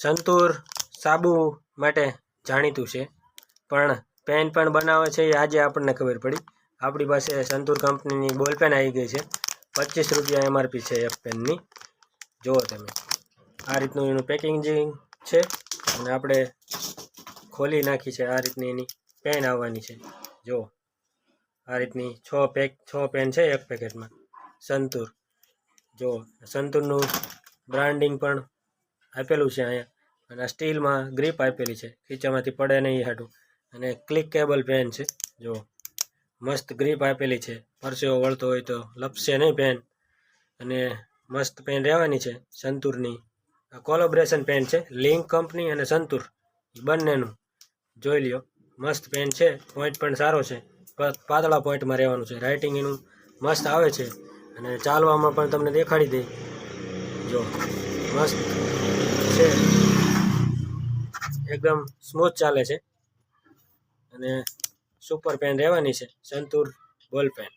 સંતૂર સાબુ માટે જાણીતું છે, પણ પેન પણ બનાવે છે એ આજે આપણને ખબર પડી. આપણી પાસે સંતૂર કંપનીની બોલ પેન આવી ગઈ છે. 25 રૂપિયા MRP છે એક પેનની. જુઓ તમે, આ રીતનું એનું પેકેજિંગ છે અને આપણે ખોલી નાખી છે. આ રીતની એની પેન આવવાની છે. જુઓ, આ રીતની 6 પેન છે એક પેકેટમાં સંતૂર. જુઓ, સંતૂરનું બ્રાન્ડિંગ પણ આપેલું છે અહીંયા, અને સ્ટીલમાં ગ્રીપ આપેલી છે, ખીચામાંથી પડે નહીં હાટું. અને ક્લિકેબલ પેન છે. જુઓ, મસ્ત ગ્રીપ આપેલી છે, પરસેવો વળતો હોય તો લપસે નહીં પેન. અને મસ્ત પેન રહેવાની છે સંતૂરની. આ કોલેબોરેશન પેન છે, લિંક કંપની અને સંતૂર એ બંનેનું. જોઈ લ્યો, મસ્ત પેન છે, પોઈન્ટ પણ સારો છે, પાતળા પોઈન્ટમાં રહેવાનું છે. રાઇટિંગ એનું મસ્ત આવે છે, અને ચાલવામાં પણ તમને દેખાડી દઈ. જો મસ્ત છે, એકદમ સ્મૂથ ચાલે છે, અને સુપર પેન રહેવાની છે સંતૂર બોલ પેન.